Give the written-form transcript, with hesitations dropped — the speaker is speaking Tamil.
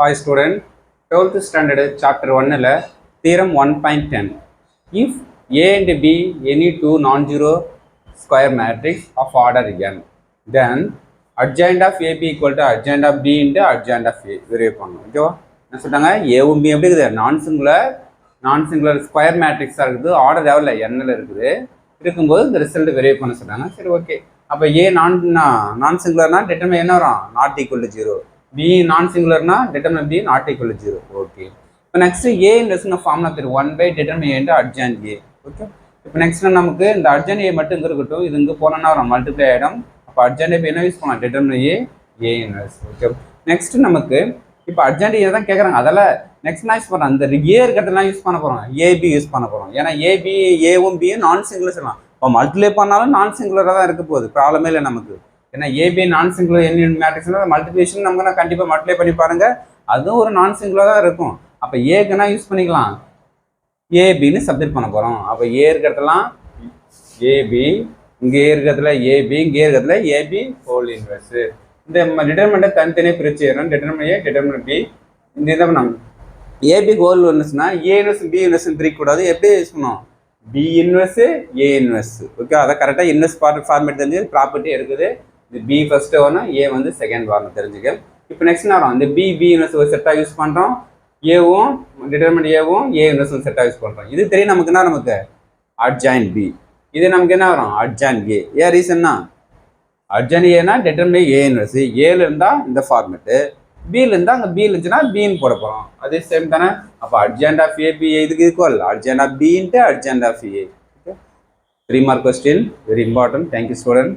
Hi student, 12th standard chapter 1 theorem 1.10. If A and B any two non-zero square matrix of order n, then adjoint of AB equal to adjoint of B into adjoint of A. Verify பண்ணும். ஓகேவா? என்ன சொல்றாங்க? Aவும் B எப்படி இருக்குது? நான் சிங்குலர் ஸ்கொயர் மேட்ரிக்ஸாக இருக்குது. ஆர்டர் லெவலில் n இருக்குது. இருக்கும்போது இந்த ரிசல்ட் வெரிஃபை பண்ண சொல்றாங்க. சரி ஓகே. அப்போ A நான் சிங்குலர்னா டிட்டர்மின் என்ன வரும்? Not equal to 0. B non-singular determine B not equal to 0. Okay. So next A in the formula 1 by determine A into adjoint A. Okay. இப்போ நெக்ஸ்ட் நமக்கு இந்த அட்ஜாயின் ஏ மட்டும் இங்கே இருக்கட்டும், இது இங்கே போனோம்னா ஒரு மல்டிப்ளை ஆகிடும். அப்போ அட்ஜாயின் ஏ என்ன யூஸ் பண்ணலாம்? டிட்டர்மின் ஏ இன்வெர்ஸ். ஓகே. நெக்ஸ்ட் நமக்கு இப்போ அட்ஜாயின் ஏ தான் கேட்குறாங்க. அதெல்லாம் நெக்ஸ்ட் நான் யூஸ் பண்ணுறேன். அந்த ஏ இருக்கிறதுலாம் யூஸ் பண்ண போகிறோம், ஏபி யூஸ் பண்ண போகிறோம். ஏன்னா ஏவும் பியும் நான் சிங்குலர் சொல்லலாம். இப்போ மல்டிப்ளை பண்ணாலும் நான் சிங்குலராக தான் இருக்க போகுது, ப்ராப்ளமே இல்லை நமக்கு. ஏன்னா ஏபி நான் சிங்குலர் என் மேட்ரிக்ஸ்னா மல்டிப்ளிகேஷன் நமக்கு நான் கண்டிப்பாக மல்டிப்ளை பண்ணி பாருங்க, அதுவும் ஒரு நான் சிங்குலராக தான் இருக்கும். அப்போ ஏக்குன்னா யூஸ் பண்ணிக்கலாம், ஏபின்னு சப்ஜெக்ட் பண்ண போகிறோம். அப்போ ஏ இருக்கிறதுலாம் ஏபி, இங்கே இருக்கிறதுல ஏபி, இங்கே இருக்கிறதுல ஏபி ஹோல் இன்வெர்ஸ். இந்த டிட்டர்மெண்ட்டை தனித்தனியாக பிரிச்சு டிட்டர்மெண்ட் ஏ டிட்டர்மெண்ட் பி. இந்த இதை நம்ம ஏபி ஹோல் இன்வெர்ஸ்னா ஏ இன்வெர்ஸ் பி இன்வெர்ஸ் பிரிக்கக்கூடாது. எப்படி யூஸ் பண்ணோம்? B inverse A inverse. Okay, அதை கரெக்டாக இன்வெர்ஸ் ஃபார்மேட் தெரிஞ்சு ப்ராப்பர்ட்டி இருக்குது. இந்த பி ஃபர்ஸ்ட் வரணும், ஏ வந்து செகண்ட் வரணும் தெரிஞ்சுக்க. இப்போ நெக்ஸ்ட் என்ன வரும்? இந்த பி இன்வெர்ஸ் ஒரு செட்டாக யூஸ் பண்ணுறோம், ஏவும் டிட்டர்மெண்ட் ஏவும் ஏ இன்வெர்ஸ் ஒரு செட்டாக யூஸ் பண்ணுறோம். இது தெரியும் நமக்கு என்ன, நமக்கு அட்ஜாயின் பி. இது நமக்கு என்ன வரும்? அட்ஜாயின் ஏ. ஏன் ரீசன்னா அட்ஜாயின் ஏன்னா டிட்டர்மெண்ட் ஏ இன்வெர்ஸ். ஏல இருந்தால் இந்த ஃபார்மேட்டு, பியில் இருந்தால் அங்கே பி இருந்துச்சுன்னா பின்னு போட போகிறோம். அதே சேம் தானே. அப்போ அட்ஜாயிண்ட் ஆஃப் ஏ பி இதுக்கு equal adjoint of B into adjoint of A. Okay, 3 mark question, very important. Thank you student.